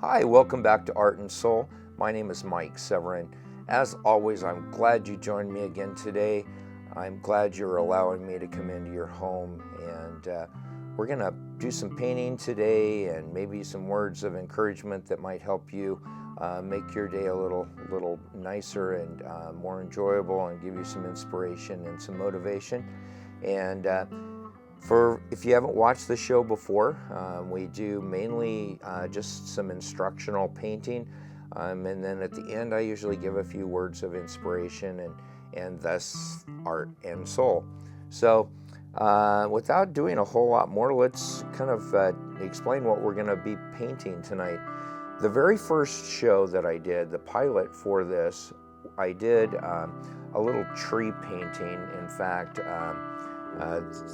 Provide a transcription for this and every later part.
Hi, welcome back to Art and Soul. My name is Mike Severin. As always, I'm glad you joined me again today. I'm glad you're allowing me to come into your home, and we're going to do some painting today and maybe some words of encouragement that might help you make your day a little nicer and more enjoyable, and give you some inspiration and some motivation. And if you haven't watched the show before, we do mainly just some instructional painting, and then at the end I usually give a few words of inspiration and thus art and soul. So without doing a whole lot more, let's kind of explain what we're going to be painting tonight. The very first show that I did, the pilot for this, I did a little tree painting. In fact,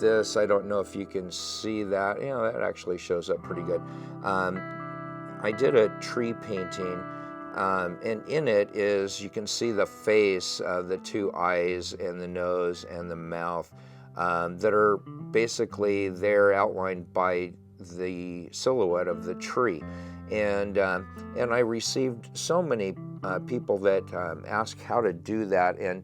this, I don't know if you can see that. That actually shows up pretty good. I did a tree painting, and in it you can see the face, the two eyes and the nose and the mouth that are basically there outlined by the silhouette of the tree. And I received so many people that asked how to do that, and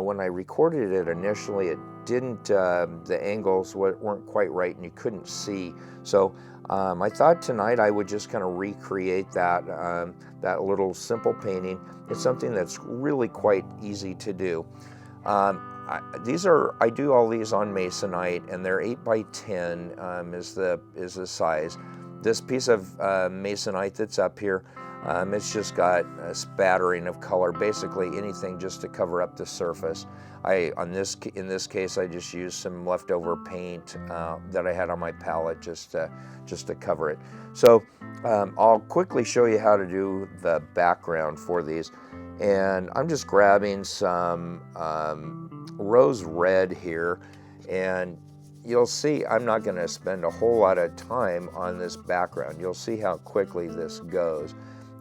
when I recorded it initially, it didn't, the angles weren't quite right and you couldn't see. So I thought tonight I would just kind of recreate that little simple painting. It's something that's really quite easy to do. I do all these on Masonite, and they're 8 by 10 is the size. This piece of Masonite that's up here, it's just got a spattering of color, basically anything just to cover up the surface. In this case, I just used some leftover paint that I had on my palette just to cover it. So I'll quickly show you how to do the background for these. And I'm just grabbing some rose red here, and you'll see I'm not going to spend a whole lot of time on this background. You'll see how quickly this goes.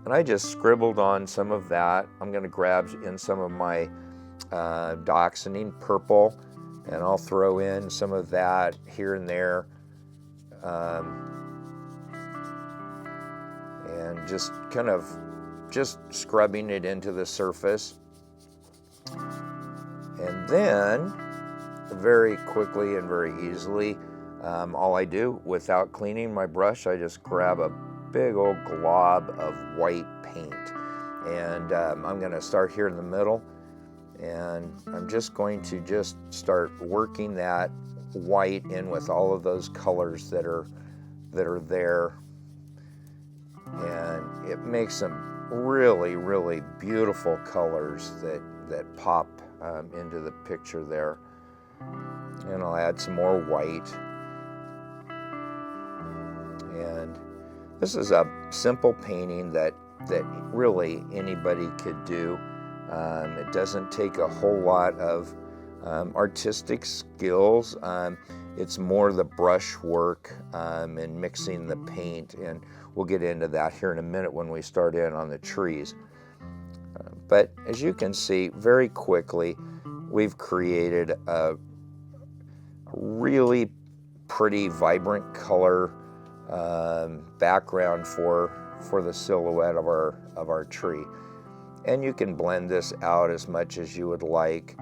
And I just scribbled on some of that. I'm going to grab in some of my dioxazine purple, and I'll throw in some of that here and there. And just kind of scrubbing it into the surface. And then very quickly and very easily, all I do without cleaning my brush, I just grab a big old glob of white paint, and I'm going to start here in the middle, and I'm just going to start working that white in with all of those colors that are there, and it makes some really, really beautiful colors that pop into the picture there. And I'll add some more white. And this is a simple painting that really anybody could do. It doesn't take a whole lot of artistic skills. It's more the brush work and mixing the paint, and we'll get into that here in a minute when we start in on the trees. But as you can see, very quickly, we've created a really pretty, vibrant color background for the silhouette of our tree. And you can blend this out as much as you would like.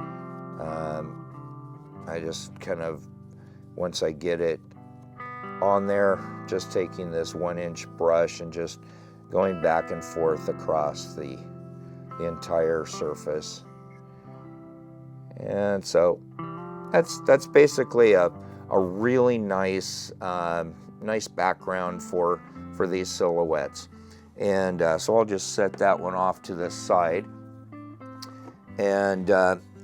I just kind of, once I get it on there, just taking this 1-inch brush and just going back and forth across the entire surface. And so that's basically a really nice background for these silhouettes. And so I'll just set that one off to the side. And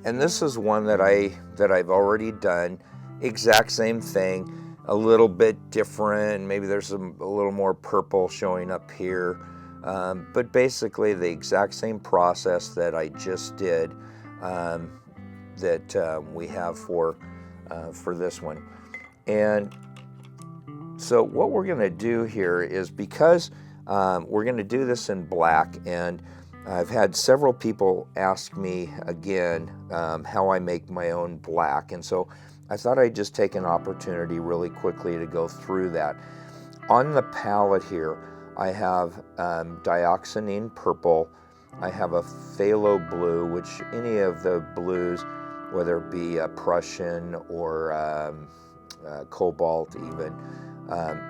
this is one that I've already done. Exact same thing, a little bit different. Maybe there's a little more purple showing up here. But basically the exact same process that I just did that we have for this one. And so what we're going to do here is, because we're going to do this in black, and I've had several people ask me again how I make my own black, and so I thought I'd just take an opportunity really quickly to go through that. On the palette here, I have dioxanine purple. I have a phthalo blue, which any of the blues, whether it be Prussian or cobalt even,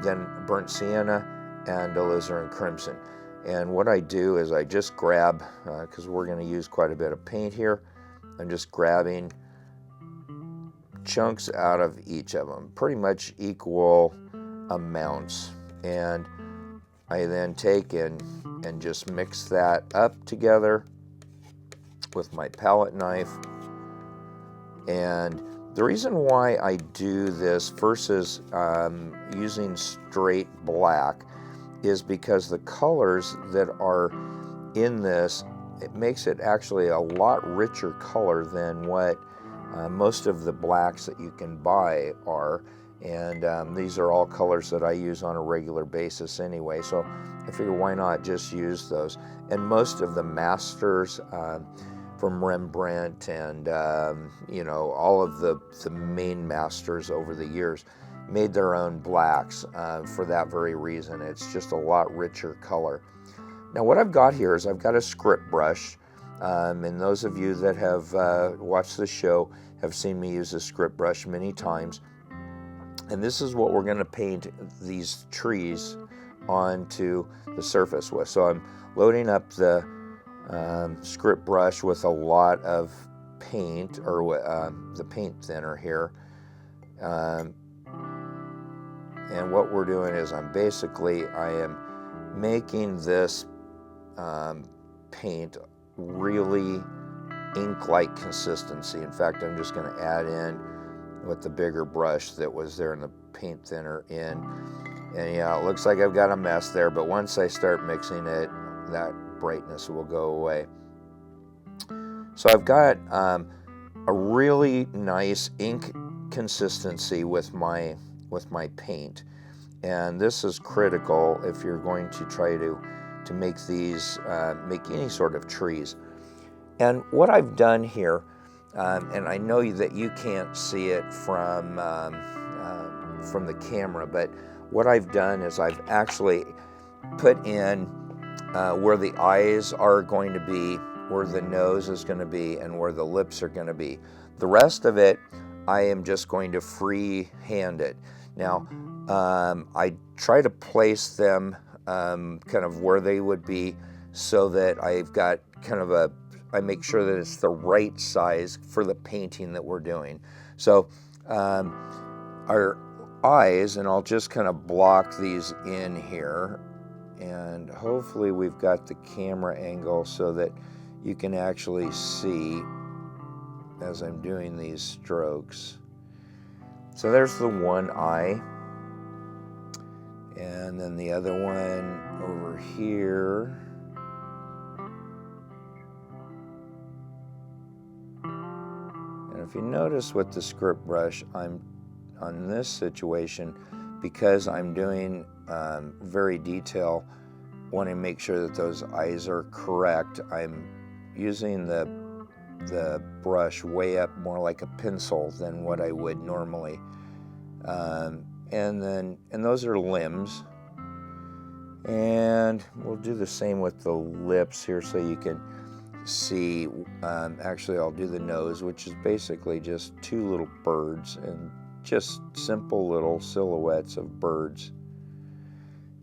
then burnt sienna and alizarin crimson. And what I do is I just grab, because we're going to use quite a bit of paint here, I'm just grabbing chunks out of each of them, pretty much equal amounts. And I then take and just mix that up together with my palette knife. And the reason why I do this versus using straight black is because the colors that are in this, it makes it actually a lot richer color than what most of the blacks that you can buy are. And these are all colors that I use on a regular basis anyway, so I figure why not just use those. And most of the masters from Rembrandt and you know, all of the main masters over the years made their own blacks for that very reason. It's just a lot richer color. Now what I've got here is I've got a script brush, and those of you that have watched the show have seen me use a script brush many times. And this is what we're going to paint these trees onto the surface with. So I'm loading up the script brush with a lot of paint, or the paint thinner here. And what we're doing is I am making this paint really ink-like consistency. In fact, I'm just going to add in with the bigger brush that was there in the paint thinner in. And yeah, it looks like I've got a mess there, but once I start mixing it, that brightness will go away. So I've got a really nice ink consistency with my paint. And this is critical if you're going to try to make these, make any sort of trees. And what I've done here, and I know that you can't see it from the camera, but what I've done is I've actually put in where the eyes are going to be, where the nose is going to be, and where the lips are going to be. The rest of it, I am just going to freehand it. Now, I try to place them kind of where they would be so that I've got kind of I make sure that it's the right size for the painting that we're doing. So our eyes, and I'll just kind of block these in here, and hopefully we've got the camera angle so that you can actually see as I'm doing these strokes. So there's the one eye, and then the other one over here. And if you notice with the script brush, I'm on this situation, because I'm doing very detail, want to make sure that those eyes are correct. I'm using the brush way up more like a pencil than what I would normally. And those are limbs. And we'll do the same with the lips here so you can see. Actually, I'll do the nose, which is basically just two little birds, and just simple little silhouettes of birds,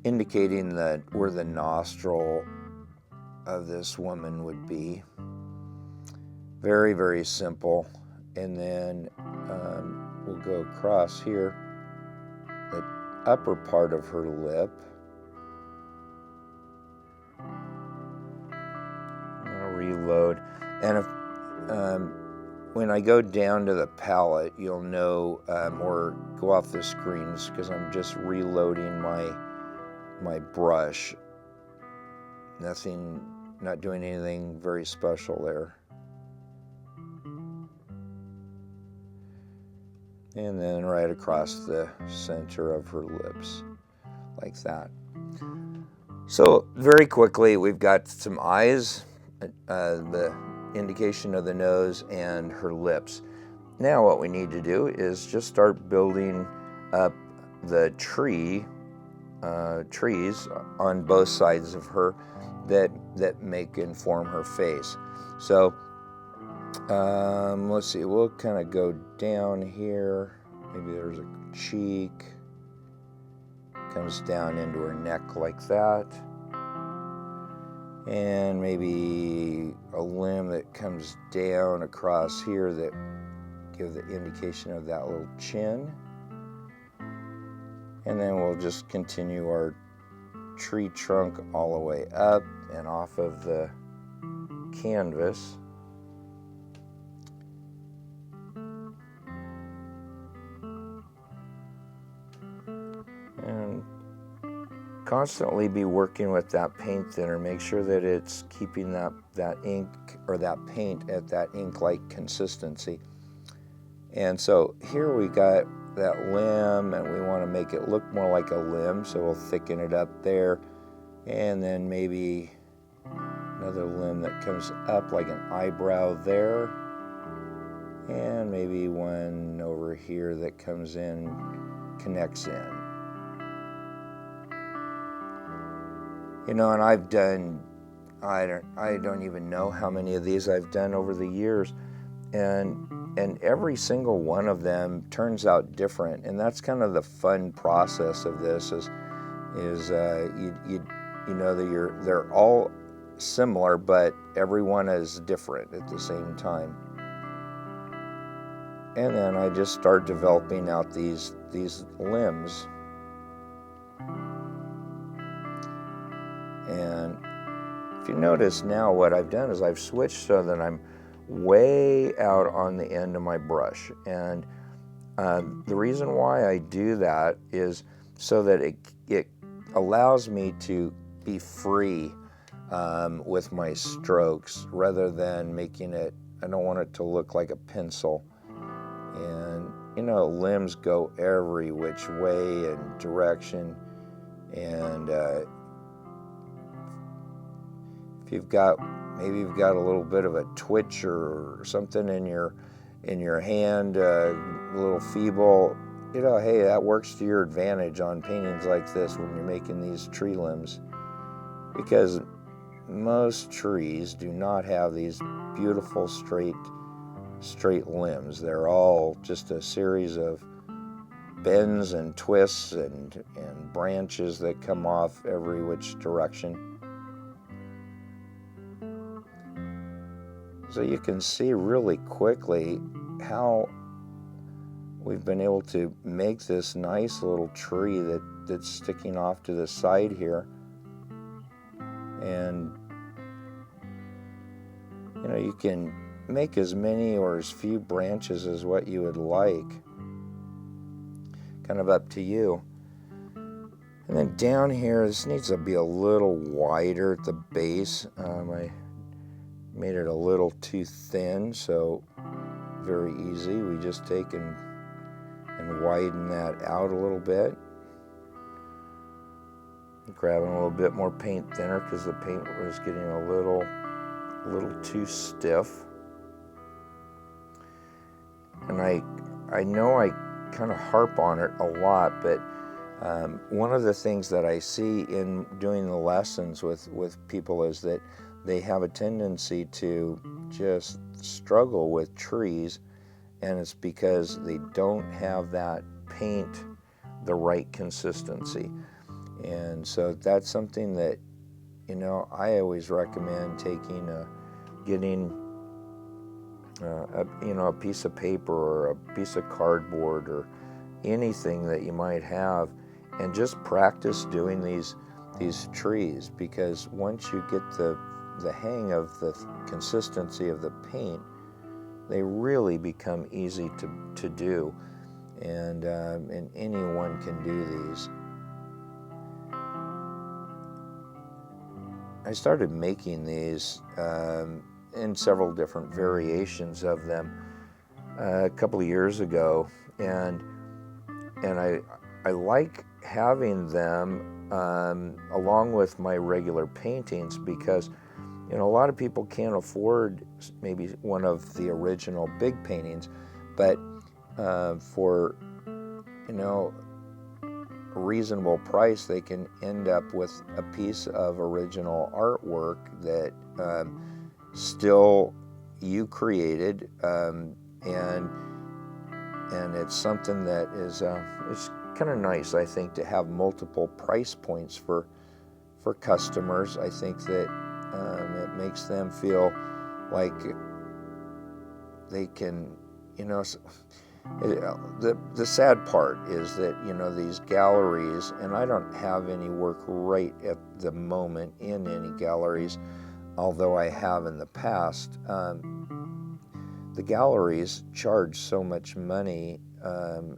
indicating that where the nostril of this woman would be. Very, very simple. And then we'll go across here, the upper part of her lip. I'll reload. And if when I go down to the palette, you'll know, or go off the screens, because I'm just reloading my brush. Not doing anything very special there. And then right across the center of her lips, like that. So very quickly, we've got some eyes, the indication of the nose, and her lips. Now what we need to do is just start building up the tree trees on both sides of her that make and form her face. So let's see, we'll kind of go down here. Maybe there's a cheek, comes down into her neck like that. And maybe a limb that comes down across here that give the indication of that little chin. And then we'll just continue our tree trunk all the way up and off of the canvas. And constantly be working with that paint thinner. Make sure that it's keeping that ink or that paint at that ink-like consistency. And so here we got that limb, and we want to make it look more like a limb, so we'll thicken it up there. And then maybe another limb that comes up like an eyebrow there. And maybe one over here that comes in, connects in. You know, and I've done, I don't even know how many of these I've done over the years, and every single one of them turns out different, and that's kind of the fun process of this. Is you know that they're all similar, but everyone is different at the same time. And then I just start developing out these limbs. And if you notice now, what I've done is I've switched so that I'm way out on the end of my brush. And the reason why I do that is so that it allows me to be free with my strokes, rather than making it, I don't want it to look like a pencil. And you know, limbs go every which way and direction, and if you've got, maybe you've got a little bit of a twitch or something in your hand, a little feeble, you know, hey, that works to your advantage on paintings like this when you're making these tree limbs, because most trees do not have these beautiful straight limbs. They're all just a series of bends and twists and branches that come off every which direction. So you can see really quickly how we've been able to make this nice little tree that's sticking off to the side here. And you know, you can make as many or as few branches as what you would like. Kind of up to you. And then down here, this needs to be a little wider at the base. I made it a little too thin, so very easy. We just take and widen that out a little bit. Grabbing a little bit more paint thinner because the paint was getting a little too stiff. And I know I kind of harp on it a lot, but one of the things that I see in doing the lessons with people is that they have a tendency to just struggle with trees, and it's because they don't have that paint the right consistency. And so that's something that, you know, I always recommend getting a piece of paper or a piece of cardboard or anything that you might have, and just practice doing these trees, because once you get the hang of the consistency of the paint, they really become easy to do, and anyone can do these. I started making these in several different variations of them a couple of years ago, and I like having them along with my regular paintings, because you know, a lot of people can't afford maybe one of the original big paintings, but for, you know, a reasonable price, they can end up with a piece of original artwork that still you created, and it's something that is it's kind of nice, I think, to have multiple price points for customers. I think that it makes them feel like they can, the sad part is that, these galleries, and I don't have any work right at the moment in any galleries, although I have in the past. The galleries charge so much money and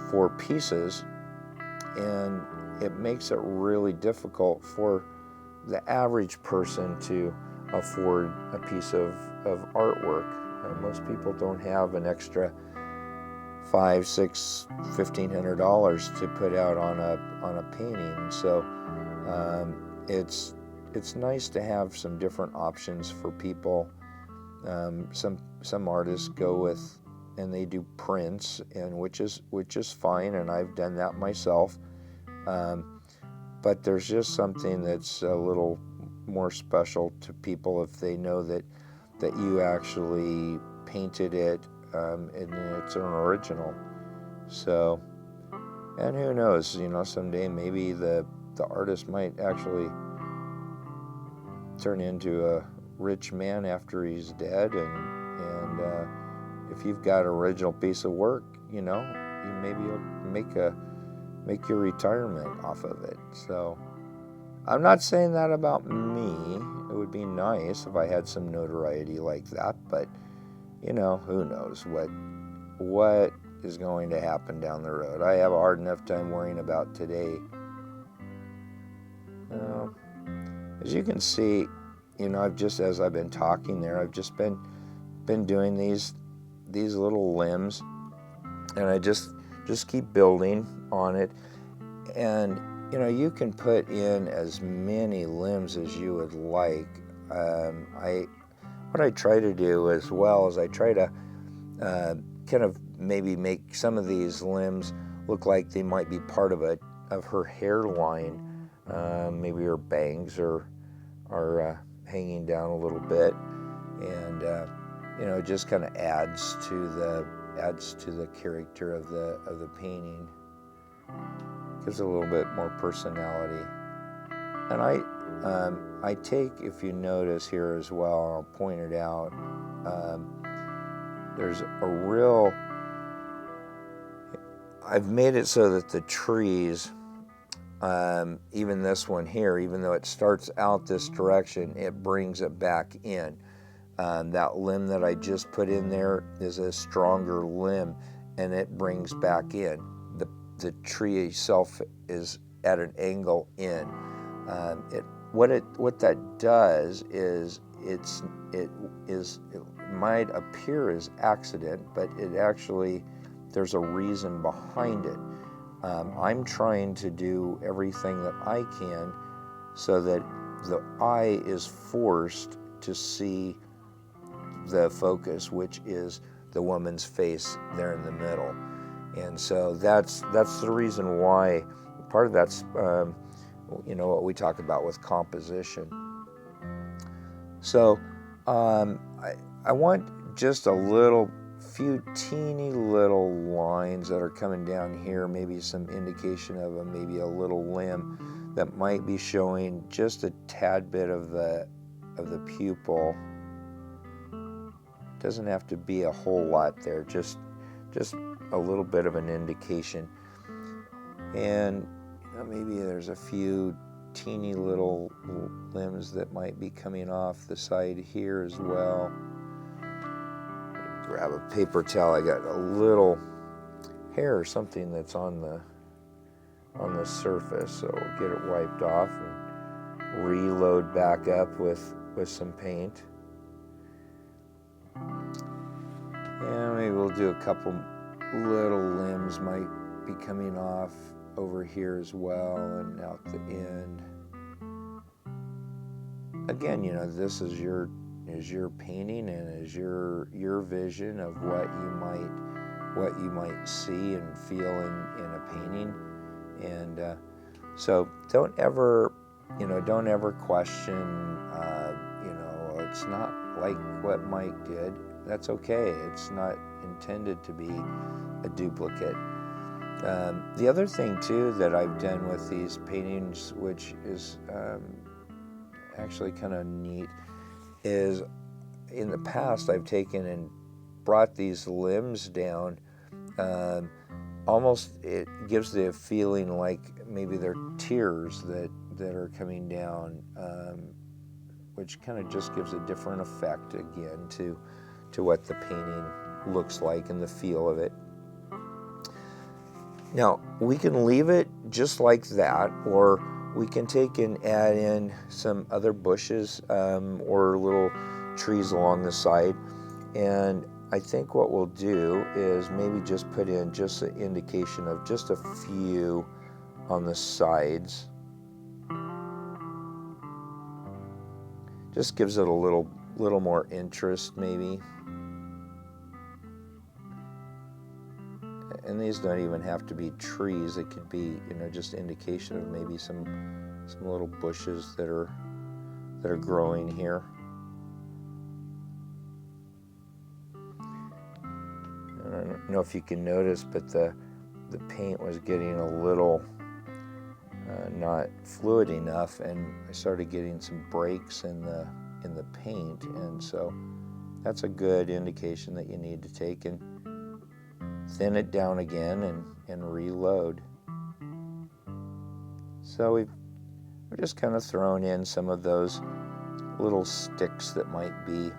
for pieces, and it makes it really difficult for the average person to afford a piece of artwork. Most people don't have an extra $500, $600, $1,500 to put out on a painting. So it's nice to have some different options for people. Some artists go with, and they do prints, and which is fine, and I've done that myself. But there's just something that's a little more special to people if they know that you actually painted it, and it's an original. So, and who knows, someday maybe the artist might actually turn into a rich man after he's dead, and if you've got an original piece of work, maybe you'll make your retirement off of it. So I'm not saying that about me. It would be nice if I had some notoriety like that, but who knows what is going to happen down the road. I have a hard enough time worrying about today. As you can see, as I've been talking there, I've just been doing these little limbs, and I just keep building on it. And you can put in as many limbs as you would like. What I try to do as well is I try to kind of maybe make some of these limbs look like they might be part of her hairline. Maybe her bangs are hanging down a little bit, and it just kind of adds to the character of the painting. Gives it a little bit more personality. And I take, if you notice here as well, I'll point it out, there's I've made it so that the trees, even this one here, even though it starts out this direction, it brings it back in. That limb that I just put in there is a stronger limb, and it brings back in. The tree itself is at an angle in. What that does is it might appear as accident, but it actually, there's a reason behind it. I'm trying to do everything that I can so that the eye is forced to see the focus, which is the woman's face there in the middle. And so that's the reason why. Part of that's what we talk about with composition. So I want just a few teeny little lines that are coming down here, maybe some indication of maybe a little limb that might be showing just a tad bit of the pupil. Doesn't have to be a whole lot there, just a little bit of an indication. And maybe there's a few teeny little limbs that might be coming off the side here as well. Grab a paper towel. I got a little hair or something that's on the surface, so we'll get it wiped off and reload back up with some paint. And maybe we'll do a couple little limbs might be coming off over here as well and out the end. Again, this is your painting and is your vision of what what you might see and feel in a painting. And so don't ever question, it's not like what Mike did. That's okay. It's not intended to be a duplicate. The other thing too that I've done with these paintings, which is actually kind of neat, is in the past I've taken and brought these limbs down. Almost it gives the feeling like maybe they're tears that are coming down, which kind of just gives a different effect again to what the painting looks like and the feel of it. Now we can leave it just like that, or we can take and add in some other bushes or little trees along the side. And I think what we'll do is maybe just put in just an indication of just a few on the sides. Just gives it a little more interest maybe. And these don't even have to be trees. It could be, just indication of maybe some little bushes that are growing here. I don't know if you can notice, but the paint was getting a little not fluid enough, and I started getting some breaks in the paint, and so that's a good indication that you need to take and thin it down again and reload. So we're just kind of throwing in some of those little sticks that might be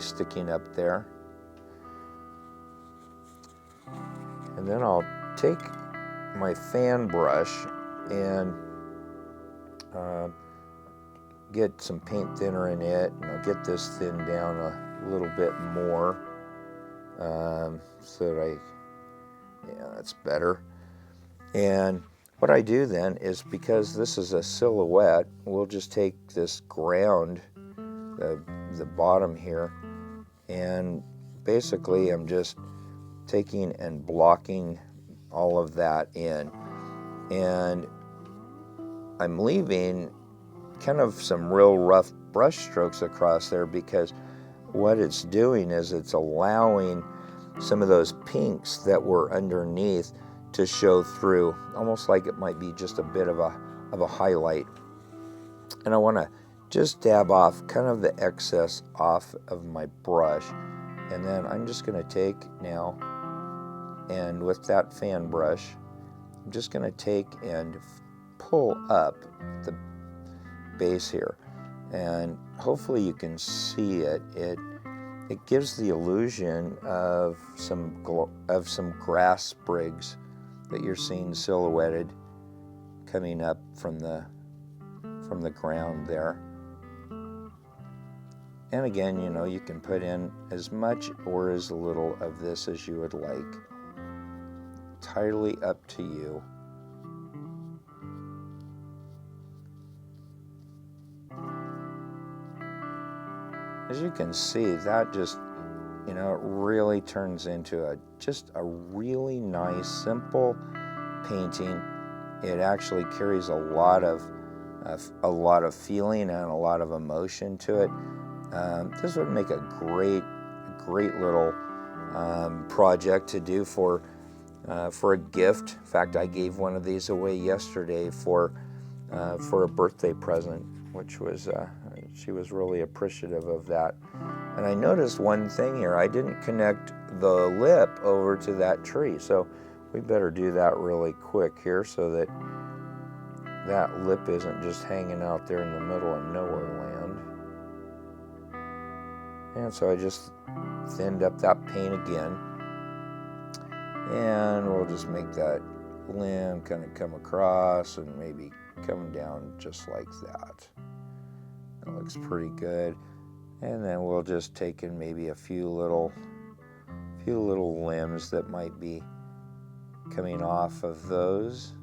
sticking up there. And then I'll take my fan brush and get some paint thinner in it, and I'll get this thinned down a little bit more so that that's better. And what I do then is, because this is a silhouette, we'll just take this ground, the bottom here, and basically I'm just taking and blocking all of that in, and I'm leaving kind of some real rough brush strokes across there, because what it's doing is it's allowing some of those pinks that were underneath to show through, almost like it might be just a bit of a highlight. And I want to just dab off kind of the excess off of my brush, and then I'm just going to take now, and with that fan brush, I'm just going to take and pull up the base here, and hopefully you can see it. It gives the illusion of some grass sprigs that you're seeing silhouetted coming up from the ground there. And again, you can put in as much or as little of this as you would like. Entirely up to you. As you can see, that just, it really turns into just a really nice, simple painting. It actually carries a lot of feeling and a lot of emotion to it. This would make a great little project to do for a gift. In fact, I gave one of these away yesterday for a birthday present, which was she was really appreciative of that. And I noticed one thing here: I didn't connect the lip over to that tree, so we better do that really quick here so that that lip isn't just hanging out there in the middle of nowhere land. And so I just thinned up that paint again, and we'll just make that limb kind of come across and maybe come down just like that. That looks pretty good. And then we'll just take in maybe a few little limbs that might be coming off of those.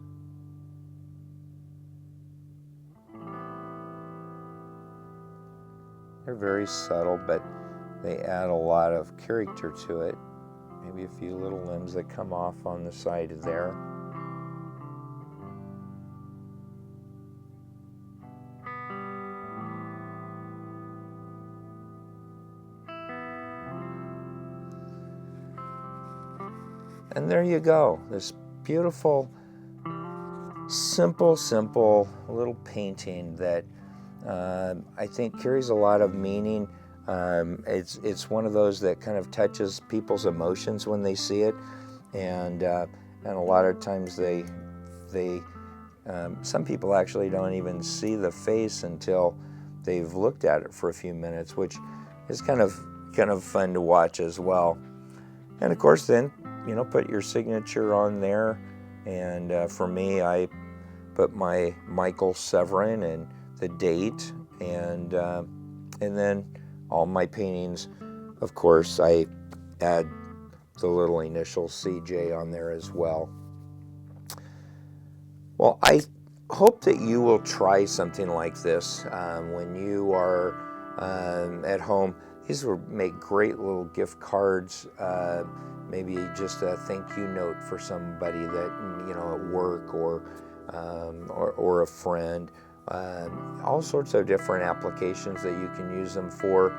They're very subtle, but they add a lot of character to it. Maybe a few little limbs that come off on the side there. And there you go, this beautiful, simple little painting that I think carries a lot of meaning. It's one of those that kind of touches people's emotions when they see it, and a lot of times they some people actually don't even see the face until they've looked at it for a few minutes, which is kind of fun to watch as well. And of course, then put your signature on there. And for me, I put my Michael Severin and the date, and then all my paintings, of course, I add the little initial CJ on there as well. Well, I hope that you will try something like this when you are at home. These will make great little gift cards, maybe just a thank you note for somebody that, at work or a friend. All sorts of different applications that you can use them for.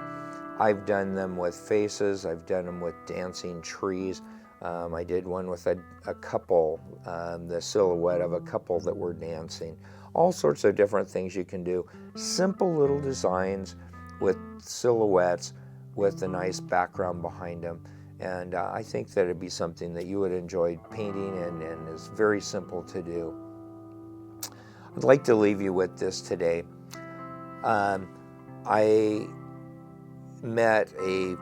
I've done them with faces. I've done them with dancing trees. I did one with a couple, the silhouette of a couple that were dancing. All sorts of different things you can do. Simple little designs with silhouettes with a nice background behind them. And I think that it'd be something that you would enjoy painting, and is very simple to do. I'd like to leave you with this today. I met a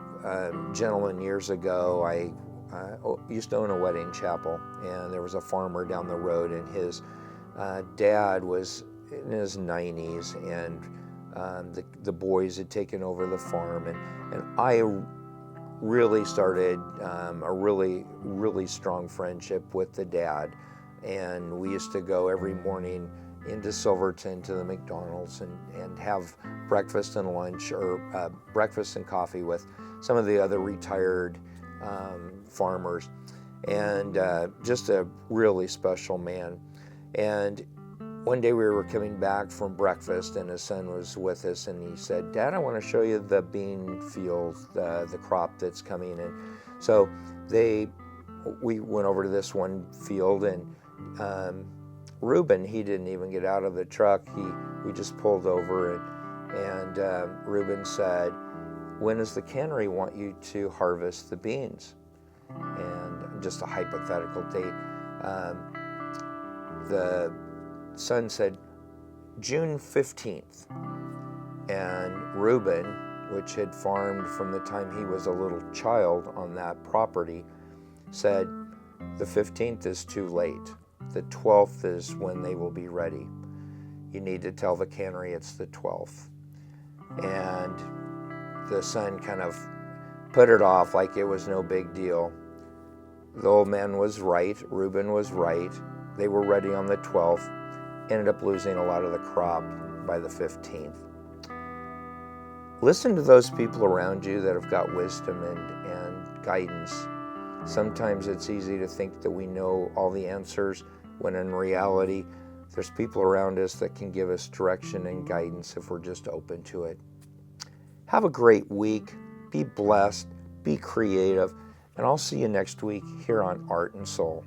gentleman years ago. I used to own a wedding chapel, and there was a farmer down the road, and his dad was in his 90s, and the boys had taken over the farm, and I really started a really strong friendship with the dad. And we used to go every morning into Silverton to the McDonald's and have breakfast and lunch, or breakfast and coffee with some of the other retired farmers, and just a really special man. And one day we were coming back from breakfast, and his son was with us, and he said, "Dad, I want to show you the bean fields, the crop that's coming in." So we went over to this one field, and Reuben, he didn't even get out of the truck. We just pulled over, and Reuben said, "When does the cannery want you to harvest the beans?" And just a hypothetical date. The son said, "June 15th. And Reuben, which had farmed from the time he was a little child on that property, said, "The 15th is too late. The 12th is when they will be ready. You need to tell the cannery it's the 12th. And the son kind of put it off like it was no big deal. The old man was right. Reuben was right. They were ready on the 12th. Ended up losing a lot of the crop by the 15th. Listen to those people around you that have got wisdom and guidance. Sometimes it's easy to think that we know all the answers, when in reality, there's people around us that can give us direction and guidance if we're just open to it. Have a great week. Be blessed. Be creative. And I'll see you next week here on Art and Soul.